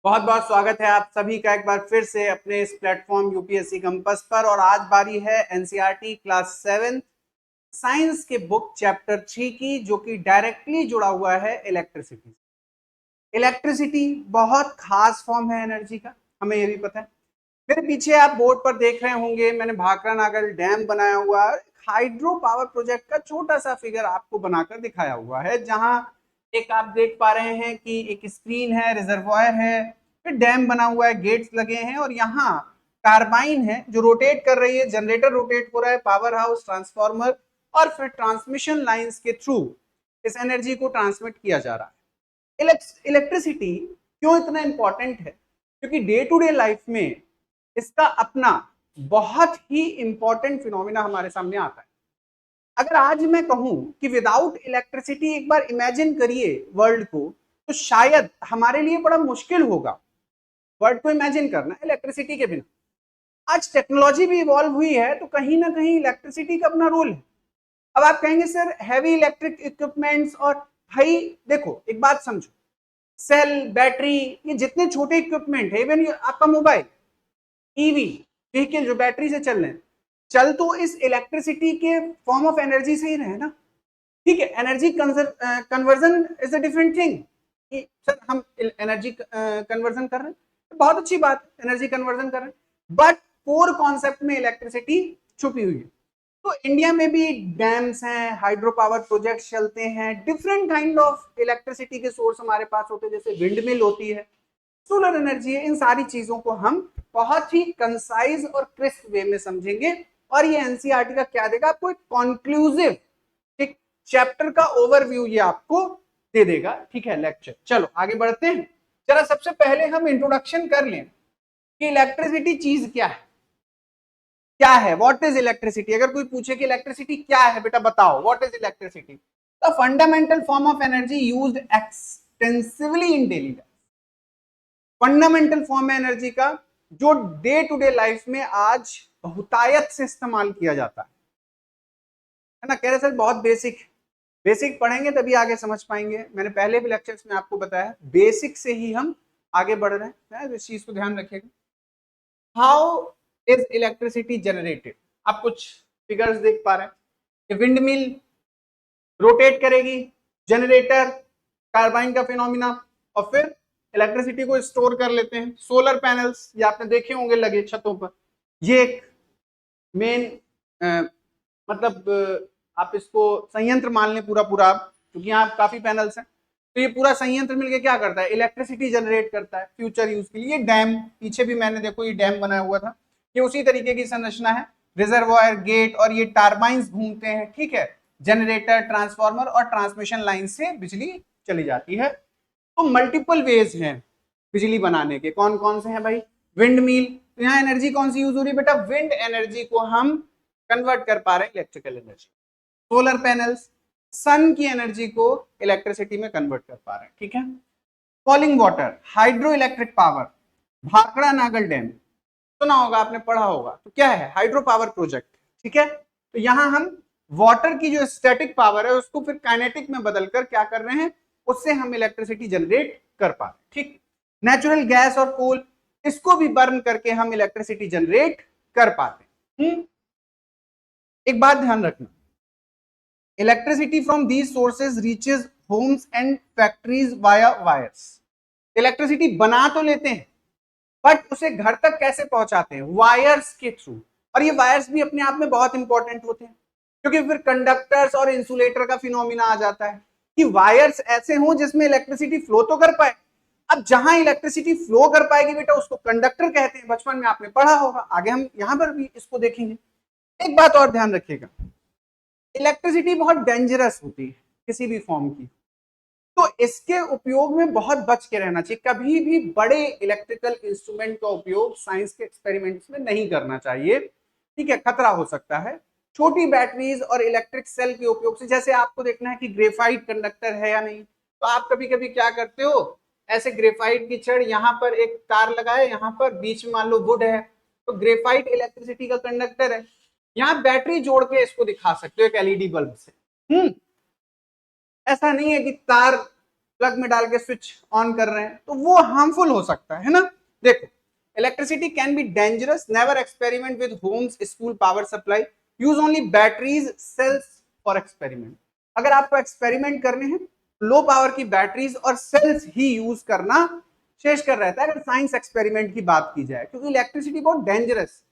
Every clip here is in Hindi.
बहुत बहुत स्वागत है आप सभी का एक बार फिर से अपने इस प्लेटफॉर्म यूपीएससी कंपस पर। और आज बारी है एनसीईआरटी क्लास 7 साइंस के बुक चैप्टर 3 की, जो कि डायरेक्टली जुड़ा हुआ है इलेक्ट्रिसिटी। इलेक्ट्रिसिटी बहुत खास फॉर्म है एनर्जी का, हमें ये भी पता है। मेरे पीछे आप बोर्ड पर देख रहे होंगे, मैंने भाखड़ा नागल डैम बनाया हुआ है। हाइड्रो पावर प्रोजेक्ट का छोटा सा फिगर आपको बनाकर दिखाया हुआ है, जहां एक आप देख पा रहे हैं कि एक स्क्रीन है, रिजर्वायर है, फिर डैम बना हुआ है, गेट्स लगे हैं और यहाँ टारबाइन है जो रोटेट कर रही है, जनरेटर रोटेट हो रहा है, पावर हाउस, ट्रांसफार्मर और फिर ट्रांसमिशन लाइंस के थ्रू इस एनर्जी को ट्रांसमिट किया जा रहा है। इलेक्ट्रिसिटी क्यों इतना इंपॉर्टेंट है? क्योंकि डे टू डे लाइफ में इसका अपना बहुत ही इंपॉर्टेंट फिनोमिना हमारे सामने आता है। अगर आज मैं कहूं कि विदाउट इलेक्ट्रिसिटी एक बार इमेजिन करिए वर्ल्ड को, तो शायद हमारे लिए बड़ा मुश्किल होगा वर्ल्ड को इमेजिन करना इलेक्ट्रिसिटी के बिना। आज टेक्नोलॉजी भी इवॉल्व हुई है, तो कहीं ना कहीं इलेक्ट्रिसिटी का अपना रोल है। अब आप कहेंगे सर हैवी इलेक्ट्रिक इक्विपमेंट्स, और भाई देखो एक बात समझो, सेल, बैटरी, ये जितने छोटे इक्विपमेंट है, इवन आपका मोबाइल, ईवी व्हीकल जो बैटरी से चल रहे हैं, चल तो इस इलेक्ट्रिसिटी के फॉर्म ऑफ एनर्जी से ही रहे ना। ठीक है, energy conversion is a different thing. Sir हम एनर्जी कन्वर्जन कर रहे हैं, बहुत अच्छी बात, एनर्जी कन्वर्जन कर रहे हैं, बट कोर कॉन्सेप्ट में इलेक्ट्रिसिटी छुपी हुई है। तो इंडिया में भी डैम्स हैं, हाइड्रो पावर प्रोजेक्ट चलते हैं, डिफरेंट काइंड ऑफ इलेक्ट्रिसिटी के सोर्स हमारे पास होते हैं, जैसे विंड मिल होती है, सोलर एनर्जी है। इन सारी चीजों को हम बहुत ही कंसाइज और क्रिस्प वे में समझेंगे, और ये एनसीईआरटी का क्या देगा आपको, एक कॉन्क्लूसिव एक चैप्टर का ओवरव्यू ये आपको दे देगा। ठीक है लेक्चर, चलो आगे बढ़ते हैं। जरा सबसे पहले हम इंट्रोडक्शन कर लें कि इलेक्ट्रिसिटी चीज क्या है। क्या है, व्हाट इज इलेक्ट्रिसिटी? अगर कोई पूछे कि इलेक्ट्रिसिटी क्या है बेटा बताओ, what is electricity, the fundamental form of energy used extensively in daily life. Fundamental form है एनर्जी का जो डे टू डे लाइफ में आज बहुतायत से इस्तेमाल किया जाता है ना। कह रहे सर बहुत बेसिक, बेसिक पढ़ेंगे तभी आगे समझ पाएंगे। मैंने पहले भी लेक्चर्स में आपको बताया, बेसिक से ही हम आगे बढ़ रहे हैं, इस चीज को ध्यान रखिएगा। How is electricity generated? आप कुछ फिगर्स देख पा रहे हैं, विंड मिल रोटेट करेगी, जनरेटर, टरबाइन का फिनोमिना, और फिर इलेक्ट्रिसिटी को स्टोर कर लेते हैं। सोलर पैनल्स ये आपने देखे होंगे लगे छतों पर, ये एक मेन मतलब आप इसको संयंत्र मान लें पूरा पूरा, क्योंकि यहाँ काफी पैनल्स हैं, तो ये पूरा संयंत्र मिलकर क्या करता है, इलेक्ट्रिसिटी जनरेट करता है फ्यूचर यूज के लिए। डैम पीछे भी मैंने देखो ये डैम बनाया हुआ था, ये उसी तरीके की संरचना है, रिजर्वायर, गेट, और ये टारबाइंस घूमते हैं। ठीक है, जनरेटर, ट्रांसफार्मर और ट्रांसमिशन लाइन से बिजली चली जाती है। तो मल्टीपल वेज हैं बिजली बनाने के, कौन कौन से हैं भाई? विंड मिल, तो यहाँ एनर्जी कौन सी यूज हो रही है बेटा, विंड एनर्जी को हम कन्वर्ट कर पा रहे हैं इलेक्ट्रिकल एनर्जी। सोलर पैनल्स सन की एनर्जी को इलेक्ट्रिसिटी में कन्वर्ट कर पा रहे हैं। ठीक है, falling water, hydro electric power, Bhakra Nangal dam सुना होगा आपने, पढ़ा होगा, तो क्या है, हाइड्रो पावर प्रोजेक्ट। ठीक है, तो यहां हम वाटर की जो स्टैटिक पावर है उसको फिर काइनेटिक में बदलकर क्या कर रहे हैं, उससे हम इलेक्ट्रिसिटी जनरेट कर पा रहे हैं। ठीक, नेचुरल गैस और कोल, इसको भी बर्न करके हम इलेक्ट्रिसिटी जनरेट कर पाते हैं। एक बात ध्यान रखना, electricity from these sources reaches homes and factories via wires. Electricity बना तो लेते हैं, बट उसे घर तक कैसे पहुंचाते हैं, वायर्स के थ्रू। और ये वायर्स भी अपने आप में बहुत इंपॉर्टेंट होते हैं, क्योंकि फिर कंडक्टर्स और इंसुलेटर का फिनोमिना आ जाता है कि वायर्स ऐसे हों जिसमें इलेक्ट्रिसिटी फ्लो तो कर पाए। अब जहां इलेक्ट्रिसिटी फ्लो कर पाएगी बेटा उसको कंडक्टर कहते हैं, बचपन में आपने पढ़ा होगा, आगे हम यहां पर भी इसको देखेंगे। एक बात और ध्यान रखिएगा, इलेक्ट्रिसिटी बहुत डेंजरस होती है किसी भी फॉर्म की, तो इसके उपयोग में बहुत बच के रहना चाहिए। कभी भी बड़े इलेक्ट्रिकल इंस्ट्रूमेंट का उपयोग साइंस के एक्सपेरिमेंट्स में नहीं करना चाहिए। ठीक है, खतरा हो सकता है। छोटी बैटरीज और इलेक्ट्रिक सेल के उपयोग से, जैसे आपको देखना है कि ग्रेफाइट कंडक्टर है या नहीं, तो आप कभी कभी क्या करते हो, ऐसे ग्रेफाइट की छड़, यहाँ पर एक तार लगाए, यहाँ पर बीच में मान लो वुड है, तो ग्रेफाइट इलेक्ट्रिसिटी का कंडक्टर है, यहाँ बैटरी जोड़ के इसको दिखा सकते हो एक एलईडी बल्ब से। ऐसा नहीं है कि तार प्लग में डाल के स्विच ऑन कर रहे हैं, तो वो हार्मफुल हो सकता है ना। देखो, electricity can be dangerous, never experiment with homes school power supply, use only batteries cells for experiment. अगर आपको एक्सपेरिमेंट करने हैं, लो पावर की बैटरीज और सेल्स ही यूज करना शेष कर रहता है अगर साइंस एक्सपेरिमेंट की बात की जाए, क्योंकि इलेक्ट्रिसिटी बहुत डेंजरस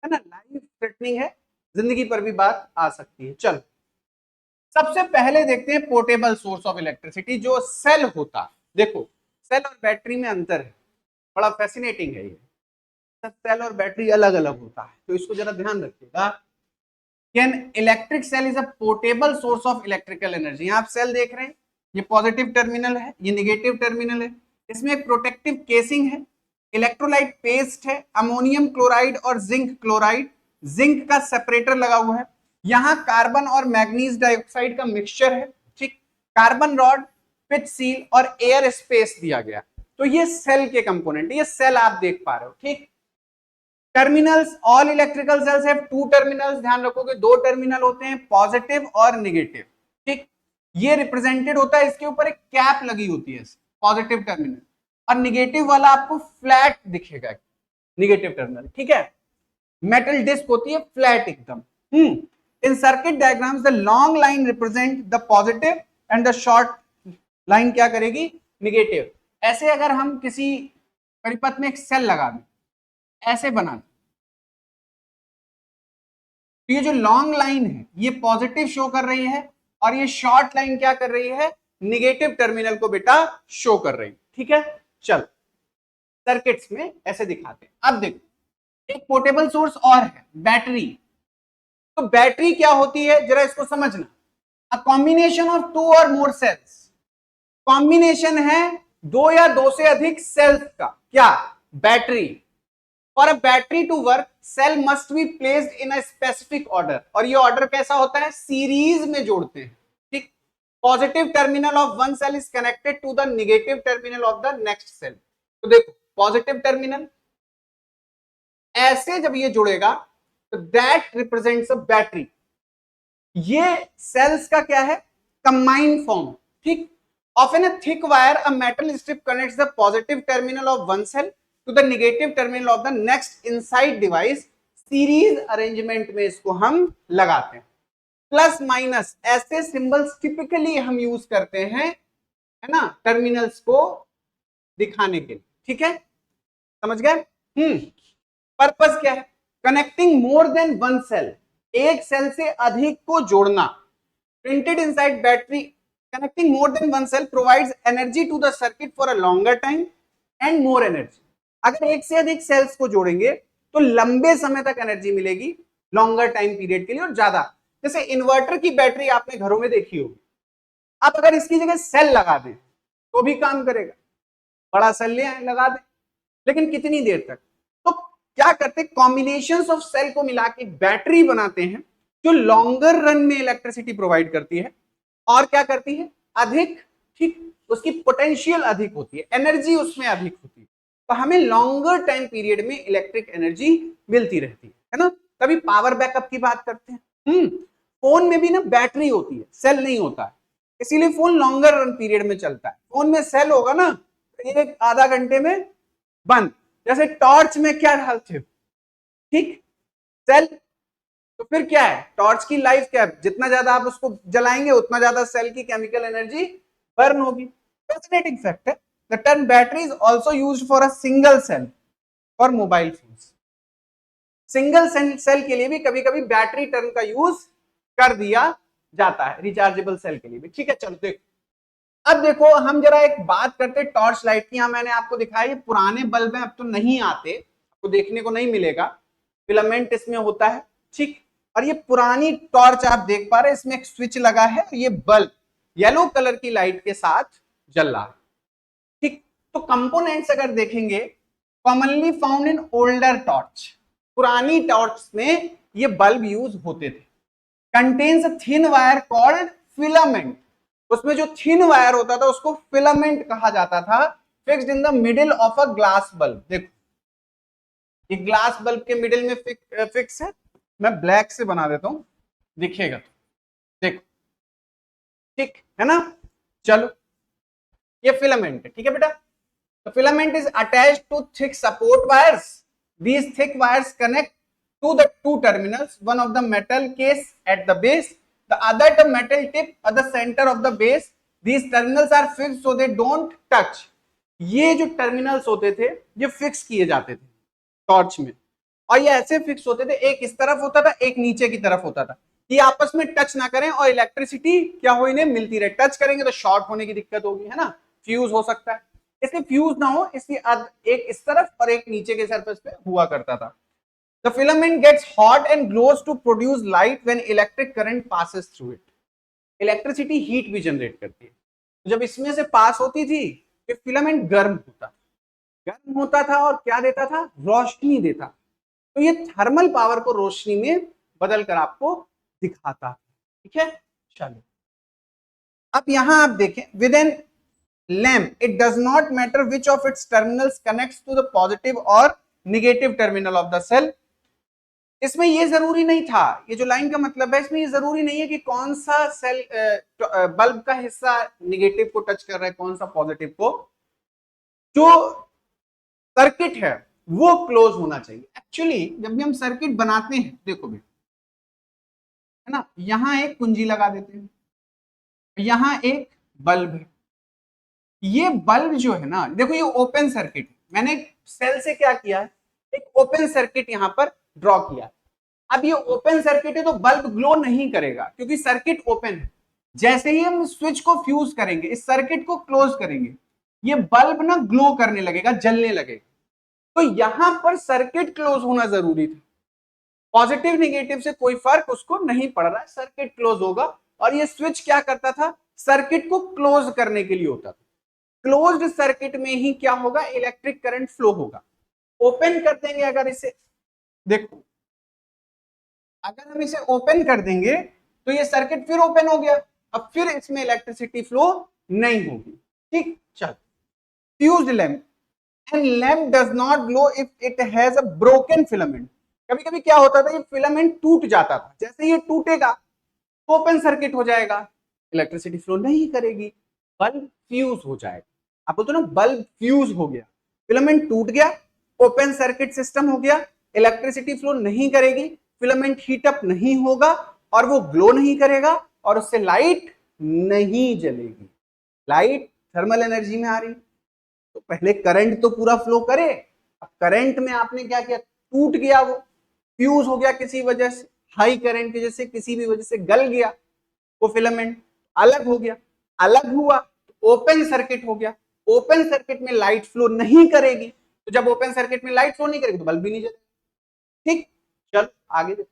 है ना, लाइफ थ्रेटनिंग है, जिंदगी पर भी बात आ सकती है। चलो, सबसे पहले देखते हैं पोर्टेबल सोर्स ऑफ इलेक्ट्रिसिटी जो सेल होता है। देखो, सेल और बैटरी में अंतर है, बड़ा फैसिनेटिंग है ये। सेल और बैटरी अलग अलग होता है, तो इसको जरा ध्यान रखिएगा। An electric cell is a portable source of electrical energy. आप सेल देख रहे हैं, ये पॉजिटिव टर्मिनल है, ये निगेटिव टर्मिनल है, इसमें एक प्रोटेक्टिव केसिंग है, इलेक्ट्रोलाइट पेस्ट है, अमोनियम क्लोराइड और जिंक क्लोराइड, जिंक का सेपरेटर लगा हुआ है, यहां कार्बन और मैग्नीज डाइऑक्साइड का मिक्सचर है, ठीक, कार्बन रॉड, पिच सील और एयर स्पेस दिया गया। तो ये सेल के कंपोनेंट, ये सेल आप देख पा रहे हो, ठीक। Terminals, all electrical cells have two terminals, ध्यान रखोगे दो टर्मिनल होते हैं, पॉजिटिव और निगेटिव, ठीक। ये रिप्रेजेंटेड होता है, इसके ऊपर एक कैप लगी होती है, पॉजिटिव टर्मिनल, और निगेटिव वाला आपको फ्लैट दिखेगा, निगेटिव टर्मिनल, ठीक है। मेटल डिस्क होती है फ्लैट एकदम। In circuit diagrams the long line represent the positive and the short line क्या करेगी, निगेटिव। ऐसे अगर हम किसी परिपथ में एक सेल लगा दें, ऐसे बना दें, तो ये जो लॉन्ग लाइन है ये पॉजिटिव शो कर रही है, और ये शॉर्ट लाइन क्या कर रही है, निगेटिव टर्मिनल को बेटा शो कर रही है, ठीक है। चल, सर्किट्स में ऐसे दिखाते हैं। अब देखो, एक पोर्टेबल सोर्स और है, बैटरी। तो बैटरी क्या होती है, जरा इसको समझना। अ कॉम्बिनेशन ऑफ टू और मोर सेल्स, कॉम्बिनेशन है दो या दो से अधिक सेल्स का, क्या, battery. For a battery to work, cell must be placed in a specific order, और ये ऑर्डर कैसा होता है, सीरीज में जोड़ते हैं, ठीक। Positive terminal of one cell is connected to the negative terminal of the next cell. तो देखो, पॉजिटिव टर्मिनल ऐसे जब ये जुड़ेगा तो दैट रिप्रेजेंट्स अ बैटरी। ये सेल्स का क्या है, कंबाइंड फॉर्म, ठीक। Often a thick wire, a metal strip connects the positive terminal of one cell to the negative terminal of the next inside device. Series arrangement में इसको हम लगाते हैं। प्लस माइनस ऐसे सिंबल्स टिपिकली हम यूज करते हैं, है ना, टर्मिनल्स को दिखाने के लिए, ठीक है, समझ गए। पर्पस क्या है, connecting more than one cell, एक सेल से अधिक को जोड़ना। Printed inside battery, connecting more than one cell provides energy to the circuit for a longer time and more energy। अगर एक से अधिक सेल्स को जोड़ेंगे तो लंबे समय तक एनर्जी मिलेगी, लॉन्गर टाइम पीरियड के लिए, और ज्यादा। जैसे इन्वर्टर की बैटरी आपने घरों में देखी होगी, आप अगर इसकी जगह सेल लगा दें तो भी काम करेगा, बड़ा सेल ले आए लगा दें, लेकिन कितनी देर तक। तो क्या करते, कॉम्बिनेशंस ऑफ सेल को मिला के बैटरी बनाते हैं जो लॉन्गर रन में इलेक्ट्रिसिटी प्रोवाइड करती है, और क्या करती है, अधिक, ठीक, उसकी पोटेंशियल अधिक होती है, एनर्जी उसमें अधिक होती है, तो हमें लॉन्गर टाइम पीरियड में इलेक्ट्रिक एनर्जी मिलती रहती है ना। तभी पावर बैकअप की बात करते हैं। फोन में भी ना बैटरी होती है, सेल नहीं होता है, इसीलिए फोन लॉन्गर रन पीरियड में चलता है। फोन में सेल होगा ना तो एक आधा घंटे में बंद, जैसे टॉर्च में क्या डालते हो, ठीक, सेल। तो फिर क्या है, टॉर्च की लाइफ क्या है, जितना ज्यादा आप उसको जलाएंगे उतना ज्यादा सेल की केमिकल एनर्जी बर्न होगी। फैसिनेटिंग फैक्ट है। The term battery is also used for a single cell for mobile phones. Single cell के लिए भी कभी कभी बैटरी टर्म का यूज कर दिया जाता है, रिचार्जेबल सेल के लिए भी, ठीक है। चलो देखो, अब देखो हम जरा एक बात करते हैं टॉर्च लाइट की। यहां मैंने आपको दिखाया, ये पुराने बल्ब में अब तो नहीं आते, आपको देखने को नहीं मिलेगा, फिलामेंट इसमें होता है, ठीक। और ये पुरानी टॉर्च आप देख पा रहे हैं, इसमें एक स्विच लगा है, ये बल्ब येलो कलर की लाइट के साथ जल रहा है, ठीक। तो कंपोनेंट्स अगर देखेंगे, commonly found in older torch, पुरानी टॉर्च में ये बल्ब यूज होते थे। Contains thin wire called filament, उसमें जो थिन वायर होता था उसको फिलामेंट कहा जाता था, fixed in the middle of a glass bulb. देखो, ये ग्लास बल्ब के मिडिल में फिक्स है, मैं ब्लैक से बना देता हूं, दिखेगा, देखो, ठीक है ना। चलो, ये फिलामेंट है, ठीक है बेटा। The filament is attached to thick support wires. These thick wires connect to the two terminals, one of the metal case at the base, the other the metal tip at the center of the base. These terminals are fixed so they don't touch. ये जो टर्मिनल्स होते थे ये फिक्स किए जाते थे टॉर्च में, और ये ऐसे फिक्स होते थे, एक इस तरफ होता था एक नीचे की तरफ होता था, ये आपस में टच ना करें और इलेक्ट्रिसिटी क्या हो इन्हें मिलती रहे। टच करेंगे तो शॉर्ट होने की दिक्कत होगी, है ना, फ्यूज हो सकता है, इसलिए फ्यूज ना हो इसलिए एक इस तरफ और एक नीचे के सरफेस पे हुआ करता था। The filament gets hot and glows to produce light when electric current passes through it. Electricity heat भी जनरेट करती है, तो जब इसमें से पास होती थी तो फिलामेंट गर्म होता था और क्या देता था, रोशनी देता। तो ये थर्मल पावर को रोशनी में बदल कर आपको दिखाता, ठीक है। चलो अब यहां आप देखें, with an lamp it does not matter which of its terminals connects to the positive और negative terminal of the cell. इसमें ये जरूरी नहीं था, ये जो लाइन का मतलब है इसमें ये जरूरी नहीं है कि कौन सा सेल बल्ब का हिस्सा नेगेटिव को टच कर रहा है कौन सा पॉजिटिव को, जो सर्किट है वो क्लोज होना चाहिए। एक्चुअली जब भी हम सर्किट बनाते हैं, देखो भी है ना, यहां एक कुंजी लगा देते हैं, यहां एक बल्ब है, ये बल्ब जो है ना, देखो ये ओपन सर्किट है, मैंने सेल से क्या किया है, एक ओपन सर्किट यहां पर ड्रॉ किया। अब ये ओपन सर्किट है तो बल्ब ग्लो नहीं करेगा क्योंकि सर्किट ओपन है। जैसे ही हम स्विच को फ्यूज करेंगे, इस सर्किट को क्लोज करेंगे, ये बल्ब ना ग्लो करने लगेगा, जलने लगेगा। तो यहां पर सर्किट क्लोज होना जरूरी था, पॉजिटिव नेगेटिव से कोई फर्क उसको नहीं पड़ रहा है, सर्किट क्लोज होगा। और ये स्विच क्या करता था, सर्किट को क्लोज करने के लिए होता था। क्लोज्ड सर्किट में ही क्या होगा, इलेक्ट्रिक करंट फ्लो होगा। ओपन कर देंगे अगर इसे, देखो अगर हम इसे ओपन कर देंगे तो ये सर्किट फिर ओपन हो गया, अब फिर इसमें इलेक्ट्रिसिटी फ्लो नहीं होगी, ठीक। चल, fused lamp and lamp does not glow if it has a broken filament. कभी कभी क्या होता था, ये फिलामेंट टूट जाता था, जैसे ये टूटेगा तो ओपन सर्किट हो जाएगा, इलेक्ट्रिसिटी फ्लो नहीं करेगी, बल्ब फ्यूज हो जाएगा। आप बोलते हो ना बल्ब फ्यूज हो गया, फिलामेंट टूट गया, ओपन सर्किट सिस्टम हो गया, इलेक्ट्रिसिटी फ्लो नहीं करेगी, फिलामेंट हीट अप नहीं होगा और वो ग्लो नहीं करेगा और उससे लाइट नहीं जलेगी। लाइट थर्मल एनर्जी में आ रही, तो पहले करंट तो पूरा फ्लो करे, अब करंट में आपने क्या किया, टूट गया, वो फ्यूज हो गया किसी वजह से, हाई करंट की वजह से, किसी भी वजह से गल गया वो फिलामेंट, अलग हो गया, अलग हुआ तो ओपन सर्किट हो गया, ओपन सर्किट में लाइट फ्लो नहीं करेगी, तो जब ओपन सर्किट में लाइट फ्लो नहीं करेगी तो बल्ब भी नहीं जलेगा, ठीक। चलो आगे देखो,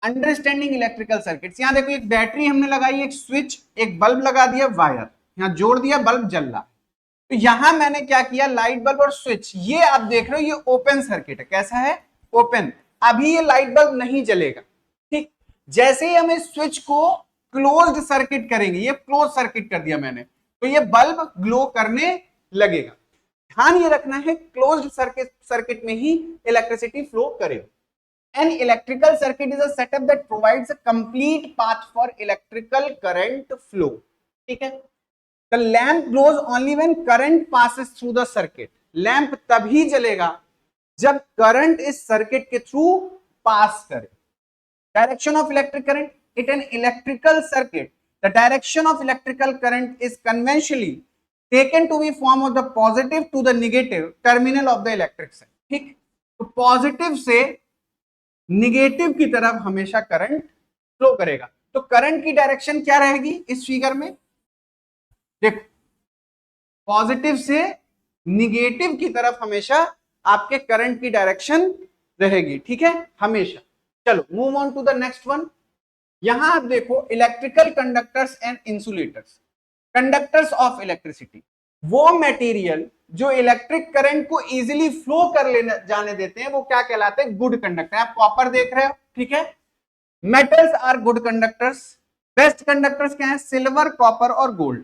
अंडरस्टैंडिंग इलेक्ट्रिकल सर्किट्स। यहां देखो एक बैटरी हमने लगाई, एक स्विच, एक बल्ब लगा दिया, वायर यहां जोड़ दिया, बल्ब जल रहा। तो यहां मैंने क्या किया, लाइट बल्ब और स्विच, ये आप देख रहे हो ये ओपन सर्किट है, कैसा है, ओपन। अभी ये लाइट बल्ब नहीं जलेगा, ठीक। जैसे ही हम इस स्विच को क्लोज्ड सर्किट करेंगे, ये क्लोज सर्किट कर दिया मैंने, तो ये बल्ब ग्लो करने लगेगा। ध्यान ये रखना है, क्लोज्ड सर्किट में ही इलेक्ट्रिसिटी फ्लो करेगा। An electrical circuit is a setup that provides a complete path for electrical current flow. ठीक है, the lamp glows only when current passes through the circuit. Lamp तभी जलेगा जब करंट इस सर्किट के थ्रू पास करे। Direction of electric current, it an electrical circuit, the direction of electrical current is conventionally taken to be form of the positive to the negative terminal of the electric cell. ठीक, तो पॉजिटिव से निगेटिव की तरफ हमेशा करंट फ्लो करेगा। तो करंट की डायरेक्शन क्या रहेगी इस फिगर में, देखो पॉजिटिव से निगेटिव की तरफ हमेशा आपके करंट की डायरेक्शन रहेगी, ठीक है, हमेशा। चलो move on to the next one. यहां आप देखो electrical conductors and insulators. Conductors of electricity, वो मटेरियल जो इलेक्ट्रिक करंट को इजीली फ्लो कर लेने जाने देते हैं, वो क्या कहलाते हैं, गुड कंडक्टर। आप कॉपर देख रहे हो, ठीक है, metals are good conductors. Best conductors क्या है, सिल्वर, कॉपर और गोल्ड।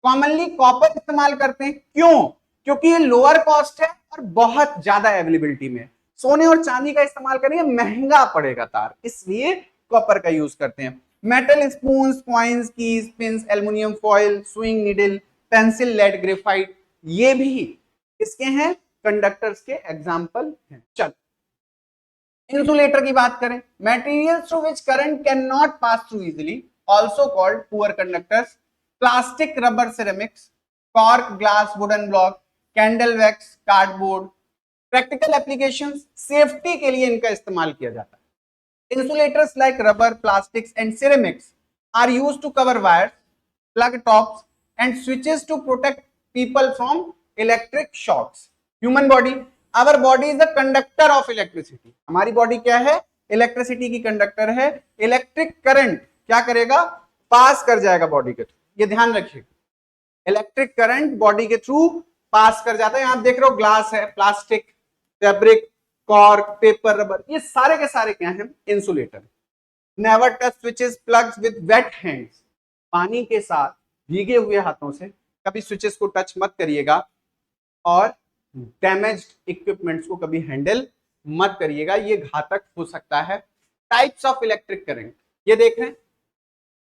कॉमनली कॉपर इस्तेमाल करते हैं, क्यों, क्योंकि ये लोअर कॉस्ट है और बहुत ज्यादा अवेलेबिलिटी में। सोने और चांदी का इस्तेमाल करेंगे महंगा पड़ेगा तार, इसलिए कॉपर का यूज करते हैं। Metal spoons, coins, keys, pins, aluminium foil, swing needle, pencil lead graphite, ये भी इसके हैं कंडक्टर्स के एग्जाम्पल हैं। चल इंसुलेटर की बात करें, materials through which current cannot pass through easily, also called poor conductors, plastic, rubber, ceramics, cork, glass, wooden block, candle wax, cardboard। Practical applications, safety के लिए इनका इस्तेमाल किया जाता है। Insulators like rubber, plastics and ceramics are used to cover wires, plug tops and switches to protect people from electric shocks. Human body, our body is the conductor of electricity. हमारी बॉडी क्या है? इलेक्ट्रिसिटी की कंडक्टर है। इलेक्ट्रिक करंट क्या करेगा? पास कर जाएगा बॉडी के थ्रू, ये ध्यान रखिए। इलेक्ट्रिक करंट बॉडी के थ्रू पास कर जाता है। यहां देख रहे हो ग्लास है, plastic, fabric, cork, paper, rubber, ये सारे के सारे क्या हैं? Insulator. Never touch switches, plugs with weight hands. पानी के साथ भीगे हुए हाथों से कभी स्विचेस को टच मत करिएगा और डैमेज्ड इक्विपमेंट्स को कभी हैंडल मत करिएगा, ये घातक हो सकता है। टाइप्स ऑफ इलेक्ट्रिक करंट, ये देख रहे हैं,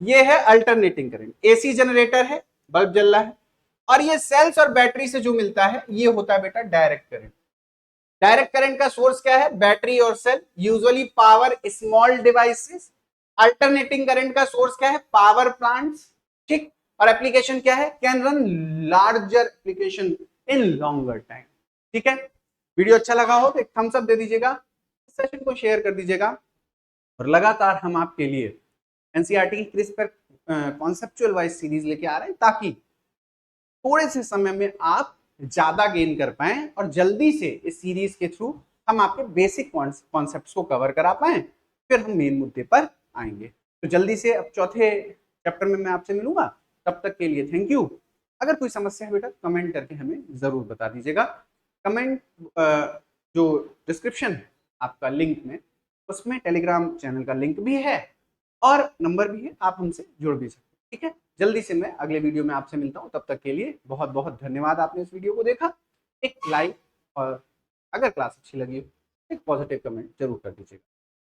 ये है अल्टरनेटिंग करंट। एसी जनरेटर है, बल्ब जल रहा है, और ये सेल्स और बैटरी से जो मिलता है ये होता है बेटा डायरेक्ट करंट। डायरेक्ट करंट का सोर्स क्या है? बैटरी और cell, usually power small devices. Alternating current का सोर्स क्या है? पावर प्लांट्स, ठीक। और एप्लीकेशन क्या है? Can run larger application in longer time, ठीक है। वीडियो अच्छा लगा हो तो एक थम्स अप दे दीजिएगा, सेशन को शेयर कर दीजिएगा, और लगातार हम आपके लिए एनसीईआरटी की क्रिस्प कॉन्सेप्चुअल वाइज सीरीज लेके आ रहे हैं, ताकि थोड़े से समय में आप ज्यादा गेन कर पाएं और जल्दी से इस सीरीज के थ्रू हम आपके बेसिक कॉन्सेप्ट्स को कवर करा पाएं, फिर हम मेन मुद्दे पर आएंगे। तो जल्दी से अब चौथे चैप्टर में मैं आपसे मिलूंगा, तब तक के लिए थैंक यू। अगर कोई समस्या है बेटा कमेंट करके हमें जरूर बता दीजिएगा। कमेंट जो डिस्क्रिप्शन है आपका लिंक में, उसमें टेलीग्राम चैनल का लिंक भी है और नंबर भी है, आप हमसे जुड़ भी सकते हैं, ठीक है। जल्दी से मैं अगले वीडियो में आपसे मिलता हूं, तब तक के लिए बहुत बहुत धन्यवाद। आपने इस वीडियो को देखा, एक लाइक और अगर क्लास अच्छी लगी हो एक पॉजिटिव कमेंट जरूर कर दीजिएगा।